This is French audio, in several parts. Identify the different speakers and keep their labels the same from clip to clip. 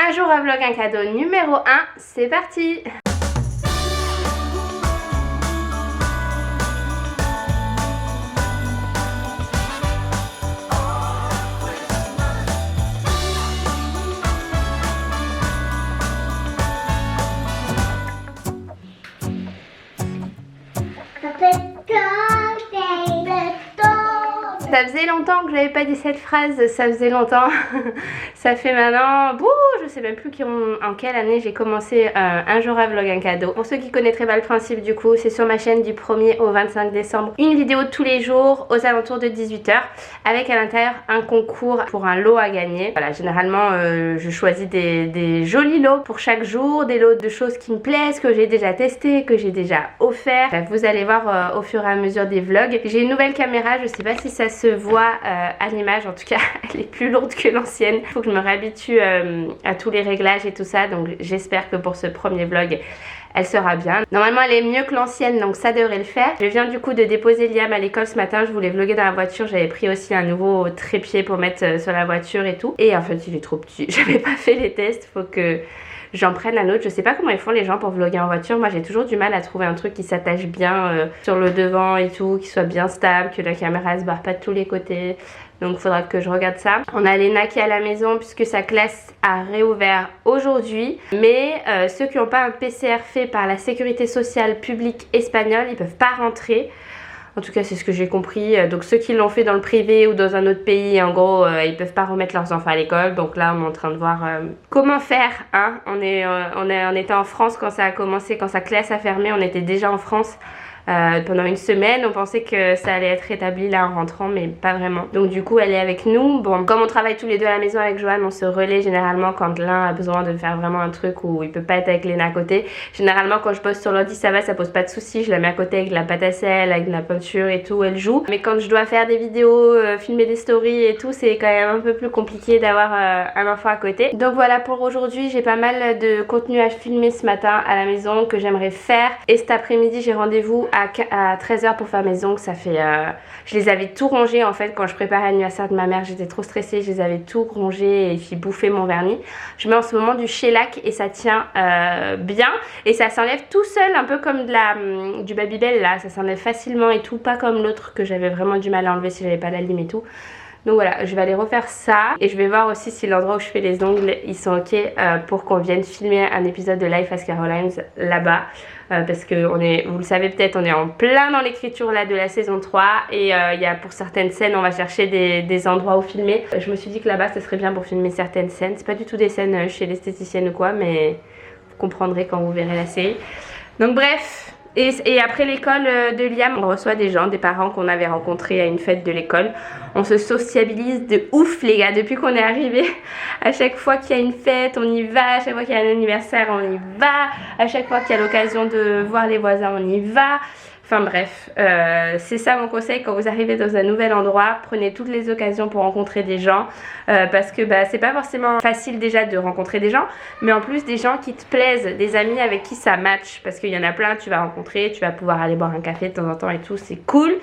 Speaker 1: Un jour un vlog, un cadeau numéro 1, c'est parti. Ça faisait longtemps que j'avais pas dit cette phrase, ça faisait longtemps. Ça fait maintenant, je sais même plus en quelle année j'ai commencé un jour à vlog un cadeau. Pour ceux qui connaîtraient pas le principe, du coup, c'est sur ma chaîne du 1er au 25 décembre. Une vidéo tous les jours aux alentours de 18 h avec à l'intérieur un concours pour un lot à gagner. Voilà, généralement je choisis des jolis lots pour chaque jour, des lots de choses qui me plaisent, que j'ai déjà testé, que j'ai déjà offert. Bref, vous allez voir au fur et à mesure des vlogs. J'ai une nouvelle caméra, je sais pas si ça se voit à l'image, en tout cas elle est plus lourde que l'ancienne. Il faut que je me réhabitue à tous les réglages et tout ça, donc j'espère que pour ce premier vlog elle sera bien. Normalement elle est mieux que l'ancienne, donc ça devrait le faire. Je viens du coup de déposer Liam à l'école ce matin. Je voulais vlogger dans la voiture, j'avais pris aussi un nouveau trépied pour mettre sur la voiture et tout, et en fait il est trop petit, j'avais pas fait les tests, faut que j'en prenne un autre. Je sais pas comment ils font les gens pour vlogger en voiture. Moi j'ai toujours du mal à trouver un truc qui s'attache bien sur le devant et tout, qui soit bien stable, que la caméra elle se barre pas de tous les côtés. Donc il faudra que je regarde ça. On a Léna qui est à la maison puisque sa classe a réouvert aujourd'hui. Mais ceux qui n'ont pas un PCR fait par la sécurité sociale publique espagnole, ils peuvent pas rentrer. En tout cas c'est ce que j'ai compris. Donc ceux qui l'ont fait dans le privé ou dans un autre pays, en gros ils peuvent pas remettre leurs enfants à l'école. Donc là on est en train de voir comment faire hein. On était en France quand ça a commencé, quand sa classe a fermé. On était déjà en France pendant une semaine. On pensait que ça allait être rétabli là en rentrant, mais pas vraiment. Donc du coup elle est avec nous. Bon, comme on travaille tous les deux à la maison avec Johan, on se relaie généralement quand l'un a besoin de faire vraiment un truc où il peut pas être avec Léna à côté. Généralement quand je bosse sur l'ordi ça va, ça pose pas de soucis. Je la mets à côté avec de la pâte à sel, avec de la peinture et tout, elle joue. Mais quand je dois faire des vidéos, filmer des stories et tout, c'est quand même un peu plus compliqué d'avoir un enfant à côté. Donc voilà, pour aujourd'hui j'ai pas mal de contenu à filmer ce matin à la maison que j'aimerais faire. Et cet après-midi j'ai rendez-vous à 13 h pour faire mes ongles. Ça fait je les avais tout rongés en fait quand je préparais l'anniversaire de ma mère. J'étais trop stressée, je les avais tout rongés et puis bouffé mon vernis. Je mets en ce moment du shellac et ça tient bien et ça s'enlève tout seul, un peu comme du Babybel là, ça s'enlève facilement et tout, pas comme l'autre que j'avais vraiment du mal à enlever si j'avais pas la lime et tout. Donc voilà, je vais aller refaire ça et je vais voir aussi si l'endroit où je fais les ongles ils sont ok pour qu'on vienne filmer un épisode de Life as Carolines là-bas. Parce que vous le savez peut-être, on est en plein dans l'écriture là de la saison 3 et il y a pour certaines scènes on va chercher des endroits où filmer. Je me suis dit que là-bas ce serait bien pour filmer certaines scènes. C'est pas du tout des scènes chez l'esthéticienne ou quoi, mais vous comprendrez quand vous verrez la série. Donc bref. Et après l'école de Liam, on reçoit des gens, des parents qu'on avait rencontrés à une fête de l'école. On se sociabilise de ouf les gars, depuis qu'on est arrivé. À chaque fois qu'il y a une fête, on y va. À chaque fois qu'il y a un anniversaire, on y va. À chaque fois qu'il y a l'occasion de voir les voisins, on y va. Enfin bref, c'est ça mon conseil quand vous arrivez dans un nouvel endroit, prenez toutes les occasions pour rencontrer des gens parce que c'est pas forcément facile déjà de rencontrer des gens, mais en plus des gens qui te plaisent, des amis avec qui ça match, parce qu'il y en a plein tu vas rencontrer, tu vas pouvoir aller boire un café de temps en temps et tout, c'est cool,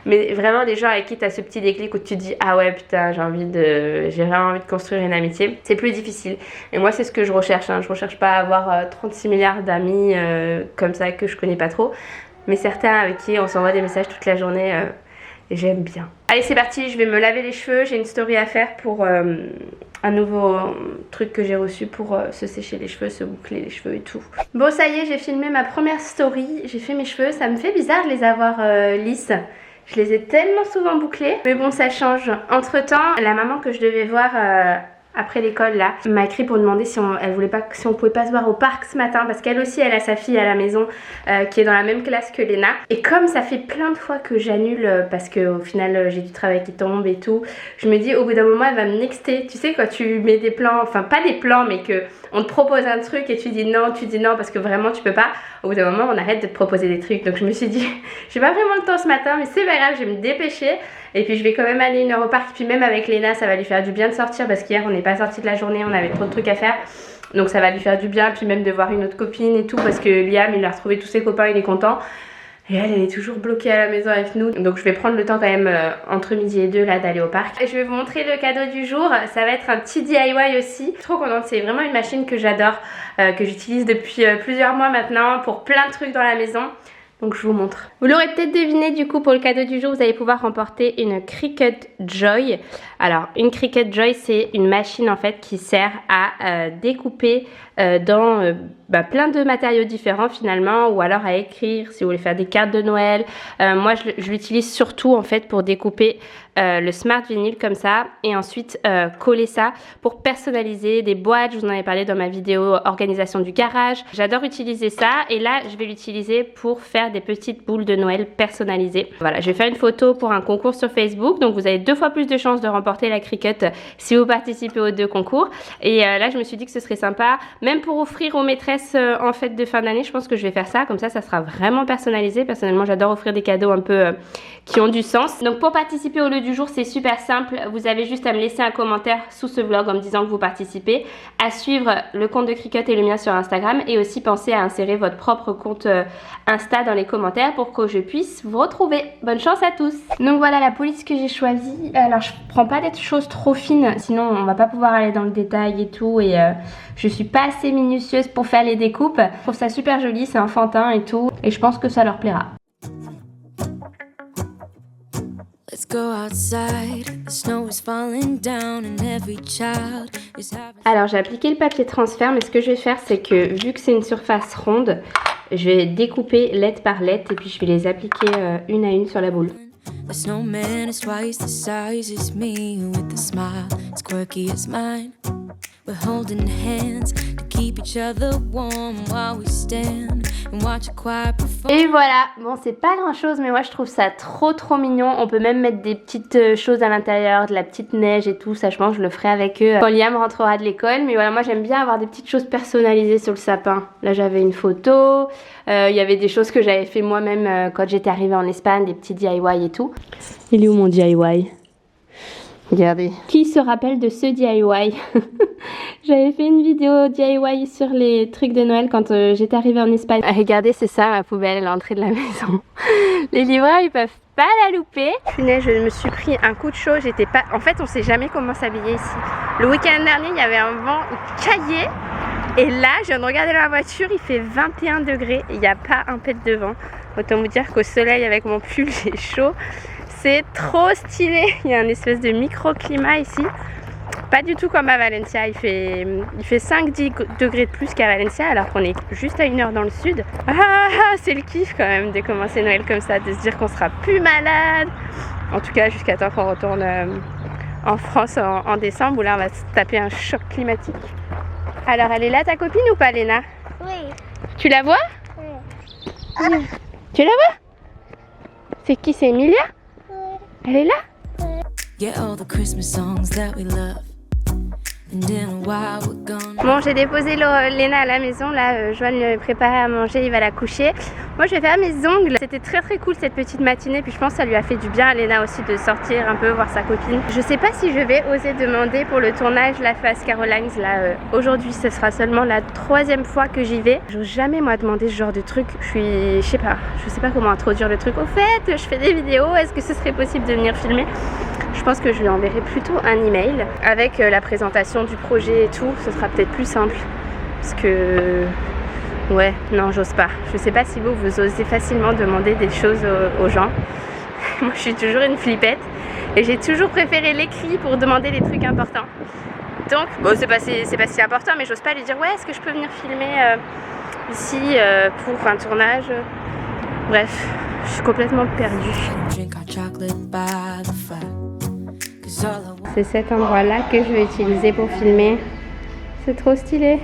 Speaker 1: mais vraiment des gens avec qui tu as ce petit déclic où tu te dis ah ouais putain j'ai vraiment envie de construire une amitié, c'est plus difficile. Et moi c'est ce que je recherche, hein. Je recherche pas à avoir 36 milliards d'amis comme ça que je connais pas trop, mais certains avec qui on s'envoie des messages toute la journée, j'aime bien. Allez c'est parti, je vais me laver les cheveux, j'ai une story à faire pour un nouveau truc que j'ai reçu pour se sécher les cheveux, se boucler les cheveux et tout. Bon ça y est, j'ai filmé ma première story, j'ai fait mes cheveux, ça me fait bizarre de les avoir lisses. Je les ai tellement souvent bouclés, mais bon ça change. Entre temps, la maman que je devais voir après l'école là m'a écrit pour demander si on pouvait pas se voir au parc ce matin, parce qu'elle aussi elle a sa fille à la maison qui est dans la même classe que Léna, et comme ça fait plein de fois que j'annule parce que au final j'ai du travail qui tombe et tout, je me dis au bout d'un moment elle va me nexter. Tu sais quand tu mets des plans, enfin pas des plans mais que on te propose un truc et tu dis non parce que vraiment tu peux pas, au bout d'un moment on arrête de te proposer des trucs. Donc je me suis dit j'ai pas vraiment le temps ce matin mais c'est pas grave, je vais me dépêcher. Et puis je vais quand même aller 1 heure au parc. Puis même avec Léna ça va lui faire du bien de sortir, parce qu'hier on n'est pas sorti de la journée, on avait trop de trucs à faire. Donc ça va lui faire du bien, puis même de voir une autre copine et tout, parce que Liam il a retrouvé tous ses copains, il est content. Et elle est toujours bloquée à la maison avec nous. Donc je vais prendre le temps quand même entre midi et 2 là d'aller au parc. Et je vais vous montrer le cadeau du jour. Ça va être un petit DIY aussi. Je suis trop contente, c'est vraiment une machine que j'adore, que j'utilise depuis plusieurs mois maintenant pour plein de trucs dans la maison. Donc je vous montre. Vous l'aurez peut-être deviné, du coup pour le cadeau du jour vous allez pouvoir remporter une Cricut Joy. Alors une Cricut Joy c'est une machine en fait qui sert à découper dans plein de matériaux différents finalement, ou alors à écrire si vous voulez faire des cartes de Noël. Moi je l'utilise surtout en fait pour découper le smart vinyle comme ça et ensuite coller ça pour personnaliser des boîtes. Je vous en avais parlé dans ma vidéo organisation du garage. J'adore utiliser ça et là je vais l'utiliser pour faire des petites boules de Noël personnalisées. Voilà, je vais faire une photo pour un concours sur Facebook, donc vous avez 2 fois plus de chances de remporter la Cricut si vous participez aux 2 concours. Et là je me suis dit que ce serait sympa même pour offrir aux maîtresses en fête de fin d'année. Je pense que je vais faire ça, comme ça sera vraiment personnalisé. Personnellement j'adore offrir des cadeaux un peu qui ont du sens. Donc pour participer au lot du jour c'est super simple, vous avez juste à me laisser un commentaire sous ce vlog en me disant que vous participez, à suivre le compte de Cricut et le mien sur Instagram, et aussi penser à insérer votre propre compte Insta dans les commentaires pour que je puisse vous retrouver. Bonne chance à tous. Donc voilà la police que j'ai choisie. Alors je prends pas des choses trop fines, sinon on va pas pouvoir aller dans le détail et tout, et je suis pas assez minutieuse pour faire les découpes. Je trouve ça super joli, c'est enfantin et tout, et je pense que ça leur plaira. Alors j'ai appliqué le papier transfert, mais ce que je vais faire c'est que vu que c'est une surface ronde, je vais découper lettre par lettre et puis je vais les appliquer une à une sur la boule. The snowman is twice the size as me, with a smile as quirky as mine. We're holding hands to keep each other warm while we stand and watch a choir perform. Et voilà, bon c'est pas grand chose mais moi je trouve ça trop mignon. On peut même mettre des petites choses à l'intérieur, de la petite neige et tout. Ça je pense je le ferai avec eux quand Liam rentrera de l'école. Mais voilà, moi j'aime bien avoir des petites choses personnalisées sur le sapin. Là j'avais une photo, il y avait des choses que j'avais fait moi-même quand j'étais arrivée en Espagne, des petits DIY et tout. Il est où mon DIY ? Regardez. Qui se rappelle de ce DIY? J'avais fait une vidéo DIY sur les trucs de Noël quand j'étais arrivée en Espagne. Regardez, c'est ça ma poubelle à l'entrée de la maison. Les livreurs ils peuvent pas la louper. Punaise, je me suis pris un coup de chaud. J'étais pas. En fait, on sait jamais comment s'habiller ici. Le week-end dernier, il y avait un vent caillé. Et là, je viens de regarder la voiture, il fait 21 degrés. Il n'y a pas un pet de vent. Autant vous dire qu'au soleil, avec mon pull, j'ai chaud. C'est trop stylé. Il y a un espèce de microclimat ici. Pas du tout comme à Valencia. Il fait 5-10 degrés de plus qu'à Valencia alors qu'on est juste à 1 heure dans le sud. Ah, c'est le kiff quand même de commencer Noël comme ça, de se dire qu'on sera plus malade. En tout cas jusqu'à temps qu'on retourne en France en décembre où là on va se taper un choc climatique. Alors elle est là ta copine ou pas, Léna?
Speaker 2: Oui.
Speaker 1: Tu la vois?
Speaker 2: Oui.
Speaker 1: Tu la vois? C'est qui? C'est Emilia? Elle est là? Bon, j'ai déposé Léna à la maison. Là, Joanne lui avait préparé à manger, il va la coucher. Moi, je vais faire mes ongles. C'était très cool cette petite matinée. Puis je pense que ça lui a fait du bien à Léna aussi de sortir un peu, voir sa copine. Je sais pas si je vais oser demander pour le tournage la Fast Carolines. Là, aujourd'hui, ce sera seulement la 3e fois que j'y vais. J'ose jamais moi demander ce genre de truc. Je sais pas comment introduire le truc. Au fait, je fais des vidéos. Est-ce que ce serait possible de venir filmer? Je pense que je lui enverrai plutôt un email avec la présentation du projet et tout. Ce sera peut-être plus simple. Parce que... ouais, non, j'ose pas. Je sais pas si vous osez facilement demander des choses aux gens. Moi, je suis toujours une flippette. Et j'ai toujours préféré l'écrit pour demander les trucs importants. Donc, bon, c'est pas si important, mais j'ose pas lui dire « Ouais, est-ce que je peux venir filmer ici pour un tournage ?» Bref, je suis complètement perdue. C'est cet endroit-là que je vais utiliser pour filmer. C'est trop stylé.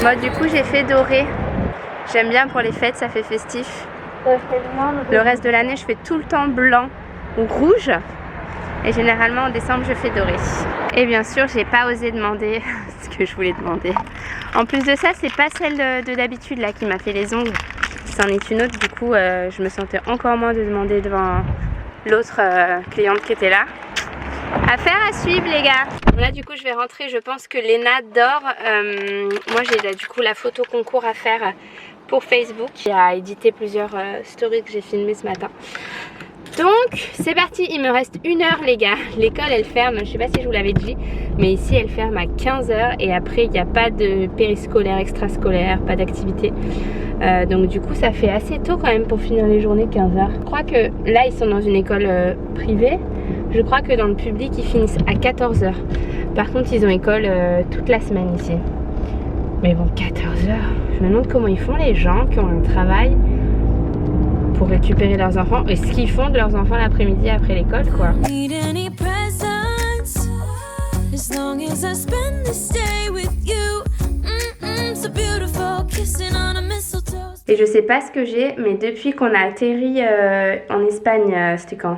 Speaker 1: Moi, du coup, j'ai fait doré. J'aime bien pour les fêtes, ça fait festif. Le reste de l'année, je fais tout le temps blanc ou rouge. Et généralement en décembre je fais doré. Et bien sûr j'ai pas osé demander ce que je voulais demander. En plus de ça c'est pas celle de d'habitude là qui m'a fait les ongles. C'en est une autre, du coup je me sentais encore moins de demander devant l'autre cliente qui était là. Affaire à suivre les gars. Là du coup je vais rentrer, je pense que Léna dort. Moi j'ai du coup la photo concours à faire pour Facebook. J'ai à éditer plusieurs stories que j'ai filmées ce matin. Donc c'est parti, il me reste 1 heure les gars. L'école elle ferme, je sais pas si je vous l'avais dit, mais ici elle ferme à 15 h et après il n'y a pas de périscolaire, extrascolaire, pas d'activité. Donc du coup ça fait assez tôt quand même pour finir les journées, 15 h. Je crois que là ils sont dans une école privée. Je crois que dans le public ils finissent à 14 h. Par contre ils ont école toute la semaine ici. Mais bon, 14 h, je me demande comment ils font les gens qui ont un travail pour récupérer leurs enfants et ce qu'ils font de leurs enfants l'après-midi après l'école quoi. Et je sais pas ce que j'ai, mais depuis qu'on a atterri en Espagne, c'était quand?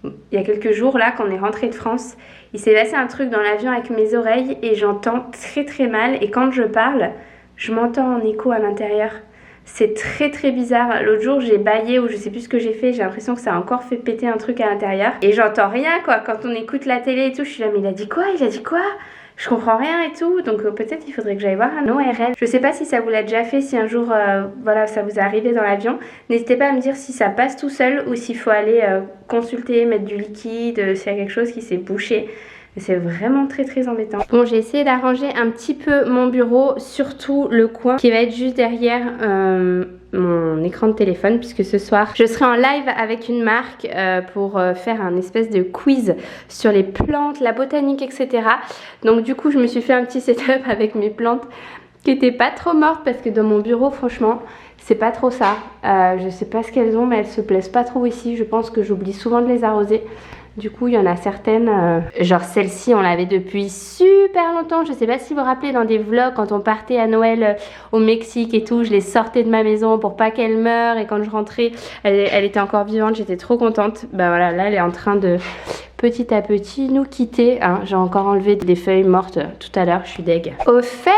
Speaker 1: Il y a quelques jours là, quand on est rentré de France, il s'est passé un truc dans l'avion avec mes oreilles et j'entends très très mal et quand je parle, je m'entends en écho à l'intérieur. C'est très très bizarre. L'autre jour j'ai bâillé ou je sais plus ce que j'ai fait, j'ai l'impression que ça a encore fait péter un truc à l'intérieur. Et j'entends rien quoi, quand on écoute la télé et tout, je suis là mais il a dit quoi? Il a dit quoi? Je comprends rien et tout, donc peut-être il faudrait que j'aille voir un ORL. Je sais pas si ça vous l'a déjà fait, si un jour voilà, ça vous est arrivé dans l'avion. N'hésitez pas à me dire si ça passe tout seul ou s'il faut aller consulter, mettre du liquide, s'il y a quelque chose qui s'est bouché. C'est vraiment très très embêtant. Bon, j'ai essayé d'arranger un petit peu mon bureau, surtout le coin qui va être juste derrière mon écran de téléphone, puisque ce soir je serai en live avec une marque pour faire un espèce de quiz sur les plantes, la botanique, etc. Donc du coup je me suis fait un petit setup avec mes plantes qui étaient pas trop mortes, parce que dans mon bureau franchement c'est pas trop ça. Je sais pas ce qu'elles ont, mais elles se plaisent pas trop ici. Je pense que j'oublie souvent de les arroser. Du coup il y en a certaines, genre celle-ci on l'avait depuis super longtemps. Je sais pas si vous vous rappelez dans des vlogs quand on partait à Noël au Mexique et tout, je les sortais de ma maison pour pas qu'elle meure, et quand je rentrais elle était encore vivante, j'étais trop contente. Bah voilà, là elle est en train de petit à petit nous quitter, hein. J'ai encore enlevé des feuilles mortes tout à l'heure, je suis deg. Au fait,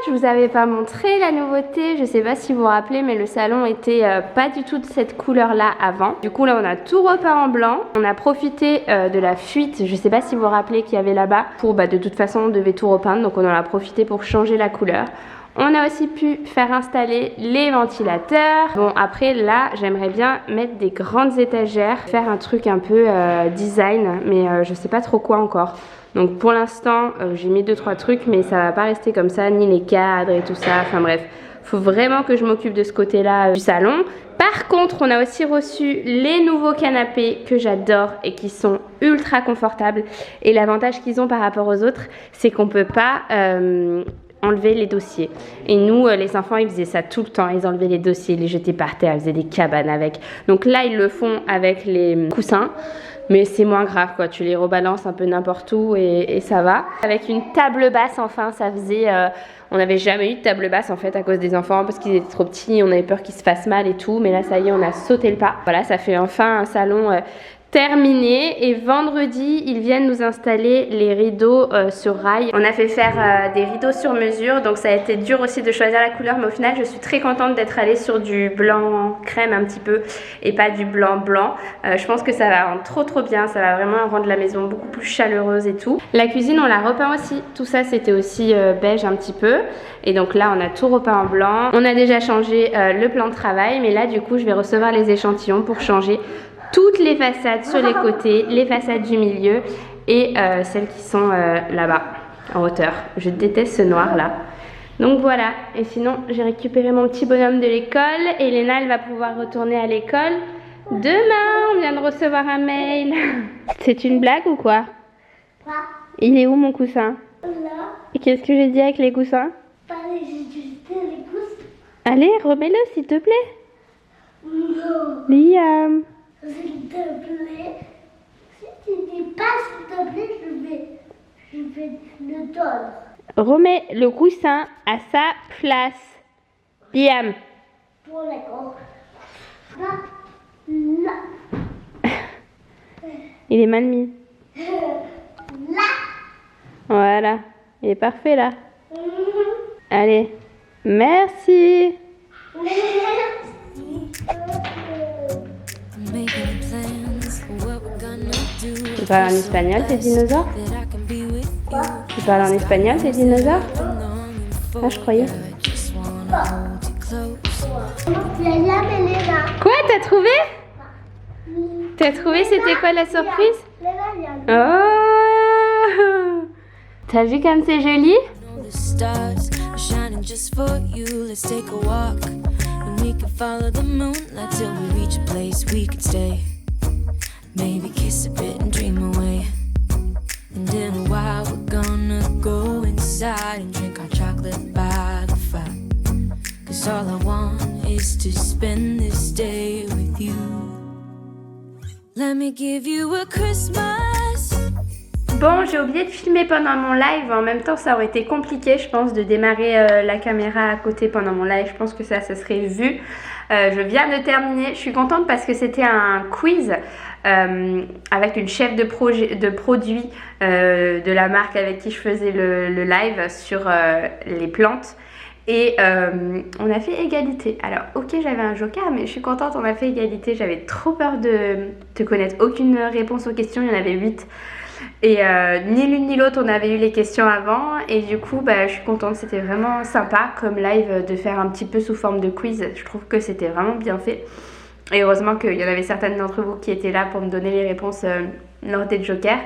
Speaker 1: je vous avais pas montré la nouveauté, je sais pas si vous vous rappelez, mais le salon était pas du tout de cette couleur là avant. Du coup là on a tout repeint en blanc, on a profité de la fuite, je sais pas si vous vous rappelez qu'il y avait là-bas, pour de toute façon on devait tout repeindre, donc on en a profité pour changer la couleur. On a aussi pu faire installer les ventilateurs. Bon après là j'aimerais bien mettre des grandes étagères, faire un truc un peu design, mais je sais pas trop quoi encore. Donc pour l'instant j'ai mis 2-3 trucs, mais ça va pas rester comme ça, ni les cadres et tout ça, enfin bref. Faut vraiment que je m'occupe de ce côté là du salon. Par contre on a aussi reçu les nouveaux canapés que j'adore et qui sont ultra confortables. Et l'avantage qu'ils ont par rapport aux autres, c'est qu'on peut pas enlever les dossiers. Et nous les enfants ils faisaient ça tout le temps, ils enlevaient les dossiers, les jetaient par terre, ils faisaient des cabanes avec. Donc là ils le font avec les coussins, mais c'est moins grave quoi, tu les rebalances un peu n'importe où et ça va. Avec une table basse enfin, ça faisait on n'avait jamais eu de table basse en fait à cause des enfants parce qu'ils étaient trop petits, on avait peur qu'ils se fassent mal et tout, mais là ça y est on a sauté le pas. Voilà, ça fait enfin un salon terminé. Et vendredi ils viennent nous installer les rideaux sur rail. On a fait faire des rideaux sur mesure, donc ça a été dur aussi de choisir la couleur, mais au final je suis très contente d'être allée sur du blanc crème un petit peu et pas du blanc blanc. Je pense que ça va rendre trop bien, ça va vraiment rendre la maison beaucoup plus chaleureuse et tout. La cuisine on l'a repeint aussi, tout ça c'était aussi beige un petit peu, et donc là on a tout repeint en blanc. On a déjà changé le plan de travail, mais là du coup je vais recevoir les échantillons pour changer toutes les façades sur les côtés, les façades du milieu et celles qui sont là-bas en hauteur. Je déteste ce noir là. Donc voilà, et sinon j'ai récupéré mon petit bonhomme de l'école et Léna elle va pouvoir retourner à l'école demain. On vient de recevoir un mail. C'est une blague ou quoi? Il est où mon coussin?
Speaker 2: Là.
Speaker 1: Et qu'est-ce que j'ai dit avec les coussins?
Speaker 2: J'ai jeté les coussins.
Speaker 1: Allez, remets-le s'il te plaît.
Speaker 2: Non.
Speaker 1: Liam.
Speaker 2: S'il te plaît. Si tu dis pas s'il te plaît, je vais le donner.
Speaker 1: Remets le coussin à sa place. Liam.
Speaker 2: Pour les gros. Là.
Speaker 1: Il est mal mis.
Speaker 2: Là.
Speaker 1: Voilà. Il est parfait là. Allez. Merci. parles en espagnol, tes dinosaures?
Speaker 2: Quoi?
Speaker 1: Tu parles en espagnol, tes dinosaures? Ah, je croyais.
Speaker 2: Tu l'as jamais là.
Speaker 1: Quoi, t'as trouvé? T'as trouvé, c'était quoi la surprise? Oh! T'as vu comme c'est joli?
Speaker 3: The stars are shining just for you. Let's take a walk and we can follow the moonlight till we reach a place we can stay. Maybe kiss a bit and dream away. And in a while we're gonna go inside and drink our chocolate by the fire. 'Cause all I want is to spend this day with you. Let me give you a Christmas.
Speaker 1: Bon, j'ai oublié de filmer pendant mon live. En même temps, ça aurait été compliqué, je pense, de démarrer la caméra à côté pendant mon live. Je pense que ça serait vu. Je viens de terminer. Je suis contente parce que c'était un quiz avec une chef de produit de la marque avec qui je faisais le live sur les plantes. Et on a fait égalité. Alors, ok, j'avais un joker, mais je suis contente, on a fait égalité. J'avais trop peur de connaître aucune réponse aux questions. Il y en avait 8. Et ni l'une ni l'autre on avait eu les questions avant et du coup je suis contente, c'était vraiment sympa comme live de faire un petit peu sous forme de quiz. Je trouve que c'était vraiment bien fait et heureusement qu'il y en avait certaines d'entre vous qui étaient là pour me donner les réponses lors des jokers.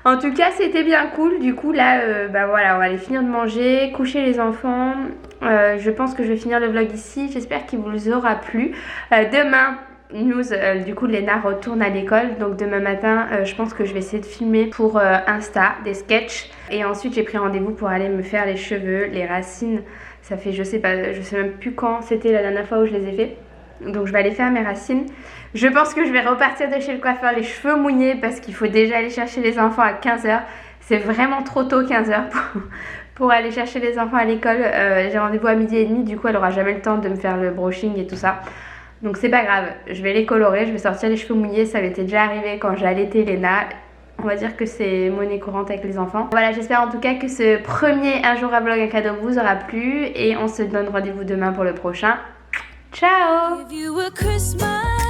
Speaker 1: En tout cas c'était bien cool. Du coup là voilà, on va aller finir de manger, coucher les enfants. Je pense que je vais finir le vlog ici, j'espère qu'il vous aura plu. Demain du coup Léna retourne à l'école, donc demain matin je pense que je vais essayer de filmer pour Insta des sketchs et ensuite j'ai pris rendez-vous pour aller me faire les cheveux, les racines. Ça fait je sais même plus quand c'était la dernière fois où je les ai fait, donc je vais aller faire mes racines. Je pense que je vais repartir de chez le coiffeur les cheveux mouillés parce qu'il faut déjà aller chercher les enfants à 15h. C'est vraiment trop tôt 15h pour aller chercher les enfants à l'école. J'ai rendez-vous à 12h30, du coup elle aura jamais le temps de me faire le brushing et tout ça. Donc c'est pas grave, je vais les colorer, je vais sortir les cheveux mouillés, ça m'était déjà arrivé quand j'allaitais Léna. On va dire que c'est monnaie courante avec les enfants. Voilà, j'espère en tout cas que ce premier Un jour à vlog un cadeau vous aura plu et on se donne rendez-vous demain pour le prochain. Ciao!
Speaker 3: Give you a Christmas.